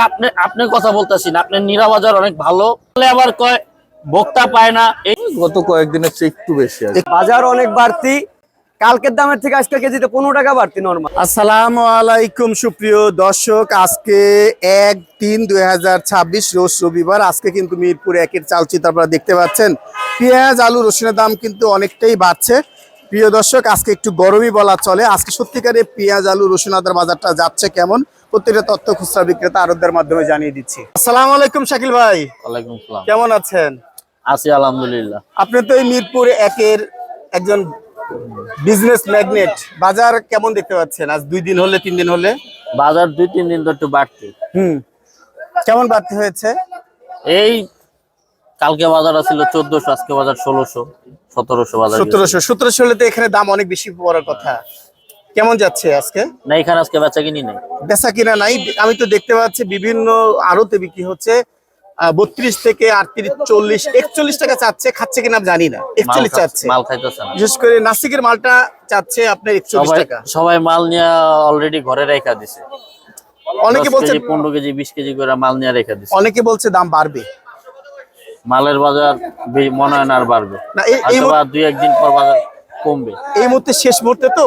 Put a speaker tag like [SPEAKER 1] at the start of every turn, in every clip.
[SPEAKER 1] আপনি আপনার কথা বলতেছি না, আপনার নীরা বাজার অনেক ভালো, আবার কয় ভোক্তা পায় না। এই
[SPEAKER 2] গত কয়েকদিনের চেয়ে একটু বেশি আছে।
[SPEAKER 3] বাজার অনেক বাড়তি, কালকের দামের থেকে আজকে কেজিতে 15 টাকা বাড়তি নরমাল।
[SPEAKER 2] আসসালামু আলাইকুম সুপ্রিয় দর্শক, আজকে 1-3-2026 রোজ রবিবার। আজকে কিন্তু মিরপুর একের চালচিত্র আপনারা দেখতে পাচ্ছেন, পেঁয়াজ আলু রসুনের দাম কিন্তু অনেকটাই বাড়ছে। প্রিয় দর্শক, আজকে একটু গরমই বলা চলে। আজকে সত্যিকারে পেঁয়াজ আলু রসুন আদার বাজারটা যাচ্ছে কেমন, প্রত্যেকটা তথ্য খুচরা বিক্রেতা আড়তদার মাধ্যমে জানিয়ে দিচ্ছি। আসসালামু আলাইকুম শাকিল ভাই,
[SPEAKER 1] ওয়ালাইকুম সালাম।
[SPEAKER 2] কেমন আছেন?
[SPEAKER 1] আছি আলহামদুলিল্লাহ।
[SPEAKER 2] আপনি তো এই মিরপুর একের একজন বিজনেস ম্যাগনেট, বাজার কেমন দেখতে পাচ্ছেন? আজ 2 দিন হলে 3 দিন হলে
[SPEAKER 1] বাজার 2-3 দিন তো একটু বাড়তি।
[SPEAKER 2] কেমন বাড়তি হয়েছে?
[SPEAKER 1] এই কালকে বাজার ছিল 1400, আজকে বাজার 1600 1700 বাজার।
[SPEAKER 2] 1700 হলে তো এখানে দাম অনেক বেশি পড়ার কথা। কেমন যাচ্ছে আজকে?
[SPEAKER 1] না, এখানে আজকে বেচা কিনি নাই।
[SPEAKER 2] বেচা কিনা নাই? আমি তো দেখতে পাচ্ছি বিভিন্ন আড়তে বিক্রি হচ্ছে 32 থেকে 38, 40, 41 টাকা চাচ্ছে। খাচ্ছে কিনা জানি না, 41 চাচ্ছে।
[SPEAKER 1] মাল খাইতেছে না,
[SPEAKER 2] বিশেষ করে নাসিকের মালটা চাচ্ছে আপনার 41 টাকা।
[SPEAKER 1] সবাই মাল নিয়ে অলরেডি ঘরে রেখা দিছে।
[SPEAKER 2] অনেকে বলছে
[SPEAKER 1] 15 কেজি 20 কেজি করে মাল নিয়ে রেখা দিছে।
[SPEAKER 2] অনেকে বলছে দাম বাড়বে।
[SPEAKER 1] মালের বাজার মনে হয় না আর বাড়বে
[SPEAKER 2] না,
[SPEAKER 1] হয়তো 2-1 দিন পর বাজার কমবে।
[SPEAKER 2] এই মুহূর্তে শেষ মুহূর্তে তো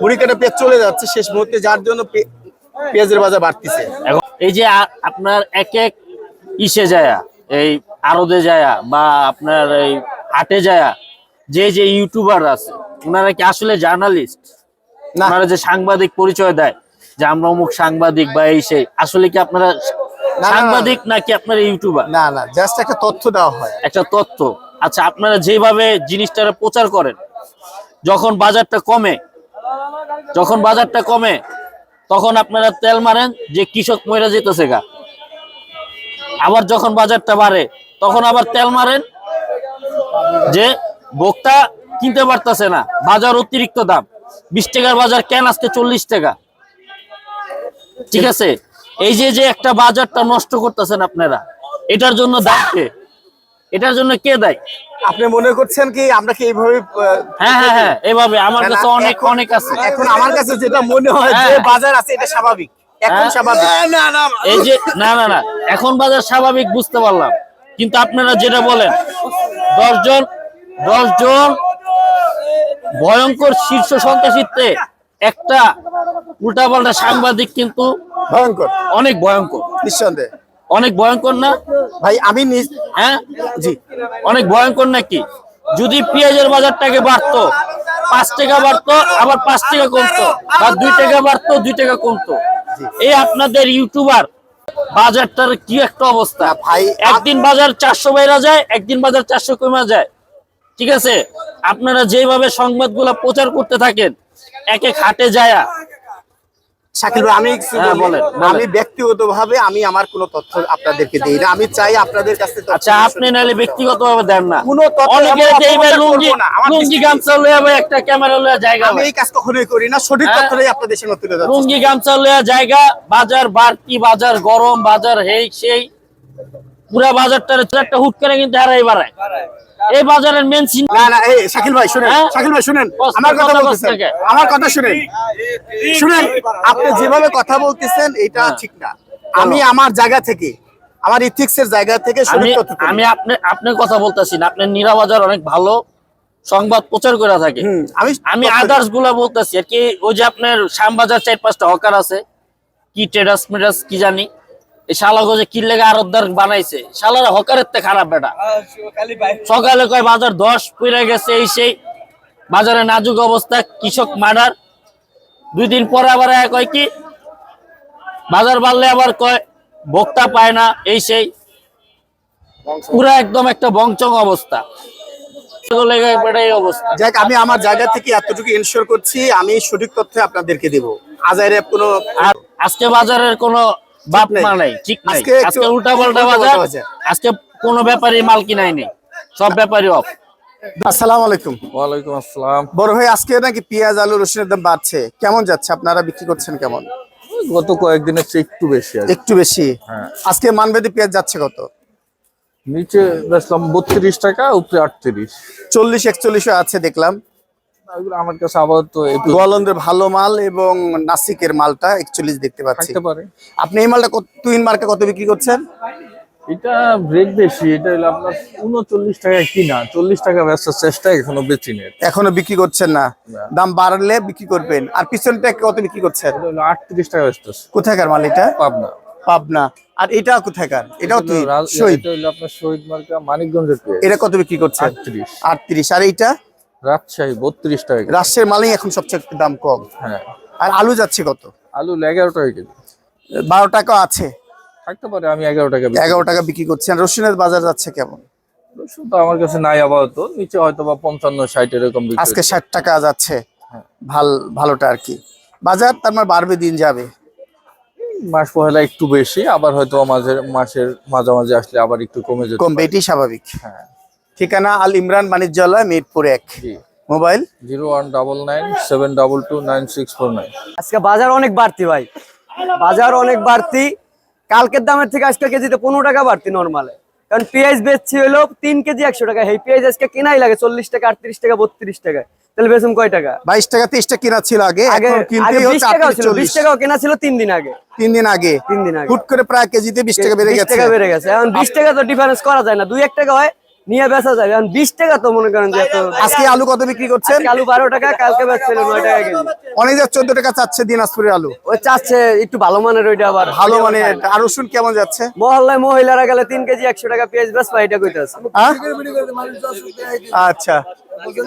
[SPEAKER 2] বুড়ি কাটা পেঁয়াজ চলে যাচ্ছে শেষ মুহূর্তে, যার জন্য পেঁয়াজের বাজার বাড়তিছে।
[SPEAKER 1] এখন এই যে আপনার এক এক ইসে যায়া, এই আড়তে যায়া বা আপনার এই হাটে যায়া যে যে ইউটিউবার আছে, ওনারা কি আসলে জার্নালিস্ট?
[SPEAKER 2] না।
[SPEAKER 1] ওনারা যে সাংবাদিক পরিচয় দেয় যে আমরা অমুক সাংবাদিক বা এই সেই, আসলে কি আপনারা সাংবাদিক নাকি আপনারা ইউটিউবার?
[SPEAKER 2] না না, জাস্ট একটা তথ্য দেওয়া হয়,
[SPEAKER 1] একটা তথ্য। আচ্ছা, আপনারা যেভাবে জিনিসটা প্রচার করেন, যখন বাজারটা কমে তখন আপনারা তেল মারেন যে কৃষক মরে যেতেছে গা। আবার যখন বাজারটা বাড়ে তখন আবার তেল মারেন যে ভোক্তা কিনতে পারতেছে না, বাজার অতিরিক্ত দাম। 20 টাকার বাজার কেন আজকে 40 টাকা? ঠিক আছে, এই যে যে একটা বাজারটা নষ্ট করতেছেন আপনারা, এটার জন্য দায় কে? এটার জন্য কে দায়ী?
[SPEAKER 2] আপনি মনে করছেন কি আমরা কি এইভাবে?
[SPEAKER 1] হ্যাঁ, এইভাবে আমার কাছে অনেক আছে।
[SPEAKER 2] এখন আমার কাছে যেটা মনে হয় যে বাজার আছে এটা স্বাভাবিক, এখন স্বাভাবিক।
[SPEAKER 1] এই যে না, এখন বাজার স্বাভাবিক বুঝতে পারলাম, কিন্তু আপনারা যেটা বলেন 10 জন ভয়ঙ্কর শীর্ষ সন্ত্রাসীতে একটা উল্টাপাল্টা সাংবাদিক কিন্তু
[SPEAKER 2] ভয়ঙ্কর,
[SPEAKER 1] অনেক ভয়ঙ্কর,
[SPEAKER 2] নিঃসন্দেহে
[SPEAKER 1] অনেক ভয়ঙ্কর না
[SPEAKER 2] ভাই? আমি
[SPEAKER 1] হ্যাঁ
[SPEAKER 2] জি,
[SPEAKER 1] অনেক ভয়ঙ্কর নাকি? যদি পেঁয়াজের বাজারটাকে বাড়তো, 5 টাকা বাড়তো, আবার 5 টাকা কমতো, বা 2 টাকা বাড়তো 2 টাকা কমতো, এই আপনাদের ইউটিউবার বাজারটার কি একটা অবস্থা
[SPEAKER 2] ভাই।
[SPEAKER 1] একদিন বাজার 400 বাইরা যায়, একদিন বাজার 400 কমে যায়। ঠিক আছে, আপনারা যেভাবে সংবাদগুলো প্রচার করতে থাকেন এক এক হাটে যায়।
[SPEAKER 2] শাকিল ভাই, আমি
[SPEAKER 1] বলেন।
[SPEAKER 2] আমি ব্যক্তিগতভাবে আমি আমার কোনো তথ্য আপনাদেরকে দেই না। আমি চাই আপনাদের কাছে তথ্য।
[SPEAKER 1] আচ্ছা, আপনি নাহলে ব্যক্তিগতভাবে দেন না।
[SPEAKER 2] কোনো তথ্য
[SPEAKER 1] অনেকে
[SPEAKER 2] আমি
[SPEAKER 1] দেই ভাই,
[SPEAKER 2] অপপ্রচার
[SPEAKER 1] লুঙ্গি
[SPEAKER 2] করবো না। আমার
[SPEAKER 1] লুঙ্গি গামছা লইয়া ভাই একটা ক্যামেরা লইয়া জায়গা,
[SPEAKER 2] আমি এই কাজ কখনোই করি না। সঠিক তথ্যটাই আপনাদের সামনে তুলে ধরছি।
[SPEAKER 1] লুঙ্গি গামছা লইয়া জায়গা, বাজার বাড়তি, বাজার গরম, বাজার হেই সেই, পুরা বাজারটার একটা হুট করে কিন্তু হারাই বাড়ায়। এই বাজারের মেন
[SPEAKER 2] না, এই শাকিল ভাই শুনেন, শাকিল ভাই শুনেন, আমার কথা বলতেছেন, আমার কথা শুনেন। আপনি যেভাবে কথা বলতেছেন এটা ঠিক না। আমি আমার জায়গা থেকে, আমার ইথিক্সের জায়গা থেকে সঠিক তথ্য তুলি।
[SPEAKER 1] আমি আপনার কথা বলতেছি না, আপনার নীরা বাজার অনেক ভালো সংবাদ প্রচার করে থাকে। আমি আদার্স গুলা বলতেছি আর কি। ওই যে আপনার শ্যামবাজার 4-5টা হকার আছে, কি ট্রেডার্স মেডার্স কি জানি, এই শালাগোজে কি লেগে আরতদার বানাইছে, শালারা হকারের তে খারাপ বেটা। সকালে কয় বাজার 10 পড়ে গেছে, এই সেই, বাজারে নাজুক অবস্থা, কৃষক মার্ডার। 2 দিন পরে আবার কয় কি বাজার বাড়লে আবার কয় ভোক্তা পায় না, এই সেই, পুরা একদম একটা বংচং অবস্থা।
[SPEAKER 2] যাক, আমি আমার জায়গা থেকে এতটুকু এনশিওর করছি, আমি সঠিক তথ্য আপনাদেরকে দেব। আজাইরে কোনো
[SPEAKER 1] আজকে বাজারের কোনো বাপ মা নাই, ঠিক নাই। আজকে উল্টা পাল্টা বাজার, আজকে কোনো ব্যাপারী মাল কিনাই নেই, সব ব্যাপারী অফ।
[SPEAKER 2] আসসালামু আলাইকুম।
[SPEAKER 4] ওয়ালাইকুম আসসালাম।
[SPEAKER 2] বড় ভাই, আজকে নাকি পেঁয়াজ আলু রসুনের দাম বাড়ছে, কেমন যাচ্ছে? আপনারা বিক্রি করছেন কেমন?
[SPEAKER 4] গত কয়েকদিনের চেয়ে একটু বেশি আছে।
[SPEAKER 2] একটু বেশি?
[SPEAKER 4] হ্যাঁ।
[SPEAKER 2] আজকে মানবেদি পেঁয়াজ যাচ্ছে কত?
[SPEAKER 4] নিচে বেচলাম 32 টাকা, উপরে 38।
[SPEAKER 2] 40-41 আছে দেখলাম।
[SPEAKER 4] ওইগুলো আমার কাছে আপাতত একটু
[SPEAKER 2] গোয়ালন্দের ভালো মাল এবং নাসিকের মালটা 41 দেখতে পাচ্ছি।
[SPEAKER 4] থাকতে পারে।
[SPEAKER 2] আপনি এই মালটা তুহিন মার্কে কত বিক্রি করছেন?
[SPEAKER 4] এটা ব্রেক বেশি, এটা হলো আপনার 39 টাকায় কিনা, 40 টাকা বেচার চেষ্টা, এখনো বেচি নেই।
[SPEAKER 2] এখনো বিক্রি করছেন না,
[SPEAKER 4] না।
[SPEAKER 2] দাম বাড়লে বিক্রি করবেন। আর পিছনটা কত বিক্রি করছেন?
[SPEAKER 4] এটা হলো 38 টাকা বেচতেছে
[SPEAKER 2] কোথাকার মাল এটা?
[SPEAKER 4] পাবনা।
[SPEAKER 2] পাবনা। আর এটা কোথাকার? এটাও
[SPEAKER 4] এটা
[SPEAKER 2] তুই
[SPEAKER 4] হলো
[SPEAKER 2] শহীদ।
[SPEAKER 4] এটা হলো আপনার শহীদ মার্কা মানিকগঞ্জের পেঁয়াজ।
[SPEAKER 2] এটা কত বিক্রি করছেন?
[SPEAKER 4] 38।
[SPEAKER 2] 38। আর এইটা
[SPEAKER 4] রাজশাহী 32 টাকা কেজি।
[SPEAKER 2] রাজশাহীর মালই এখন সবচেয়ে একটু দাম কম।
[SPEAKER 4] হ্যাঁ।
[SPEAKER 2] আর আলু যাচ্ছে কত?
[SPEAKER 4] আলু 11 টাকা কেজি।
[SPEAKER 2] 12 টাকা আছে,
[SPEAKER 4] থাকতে পারে, আমি 11 টাকা বিক্রি
[SPEAKER 2] 11 টাকা বিক্রি করছেন। রসুনের বাজার যাচ্ছে কেমন?
[SPEAKER 4] রসুন তো আমার কাছে নাই আপাতত, নিচে হয়তো বা 55-60 এরকম বিক্রি
[SPEAKER 2] আজকে
[SPEAKER 4] হচ্ছে।
[SPEAKER 2] 60 টাকা যাচ্ছে,
[SPEAKER 4] হ্যাঁ।
[SPEAKER 2] ভালোটা আর কি। বাজার তার মানে বাড়বে, দিন যাবে।
[SPEAKER 4] মাস পহেলা একটু বেশি, আবার হয়তো মাসের মাঝামাঝি আসলে আবার একটু কমে যেতে
[SPEAKER 2] কমবে,
[SPEAKER 4] পারে।
[SPEAKER 2] এটাই স্বাভাবিক।
[SPEAKER 4] হ্যাঁ।
[SPEAKER 2] ঠিকানা আল ইমরান বাণিজ্যালয়, মিরপুর 1।
[SPEAKER 4] জি।
[SPEAKER 2] মোবাইল
[SPEAKER 4] 0199722649।
[SPEAKER 3] আজকে বাজার অনেক বাড়তি ভাই, বাজার অনেক বাড়তি। কালকের দামের থেকে আজকে কেজিতে 15 টাকা বাড়তি নরমালে। কারণ পেঁয়াজ বেচছি হলো 3 কেজি 100 টাকা, এই পেঁয়াজ আজকে কেনাই লাগে 40 টাকা, 38 টাকা, 32 টাকা। তাহলে বেচুম কয় টাকা?
[SPEAKER 2] 22 টাকা 23 টাকা কিনা ছিল আগে,
[SPEAKER 3] আগে
[SPEAKER 2] এখন কিনতেই
[SPEAKER 3] আগে 20
[SPEAKER 2] হচ্ছে
[SPEAKER 3] টাকাও ছিল,
[SPEAKER 2] 38-40।
[SPEAKER 3] 20 টাকাও কেনা ছিল 3 দিন আগে।
[SPEAKER 2] 3 দিন আগে
[SPEAKER 3] 3 দিন আগে
[SPEAKER 2] হুট করে প্রায় কেজিতে 20 টাকা বেড়ে
[SPEAKER 3] 20
[SPEAKER 2] গেছে।
[SPEAKER 3] টাকা বেড়ে গেছে। এখন 20 টাকা তো ডিফারেন্স করা যায় না, 2-1 টাকা হয় নিয়ে বেচা যাবে। এখন 20 টাকা তো মনে করেন যে এত।
[SPEAKER 2] আজকে আলু কত বিক্রি করছেন?
[SPEAKER 3] আজকে আলু 12 টাকা, কালকে বেচছিল 9 টাকা কেজি।
[SPEAKER 2] অনেক 14 টাকা চাচ্ছে দিনাজপুরের আলু,
[SPEAKER 3] ওই চাচ্ছে একটু ভালো মানের, ওইটা আবার
[SPEAKER 2] ভালো মানে। আর রসুন কেমন যাচ্ছে?
[SPEAKER 3] মহল্লায় মহিলারা গেলে 3 কেজি 100 টাকা পেঁয়াজ বেচবা, এটা কইতাছে।
[SPEAKER 2] হ্যাঁ? আচ্ছা।
[SPEAKER 3] এখন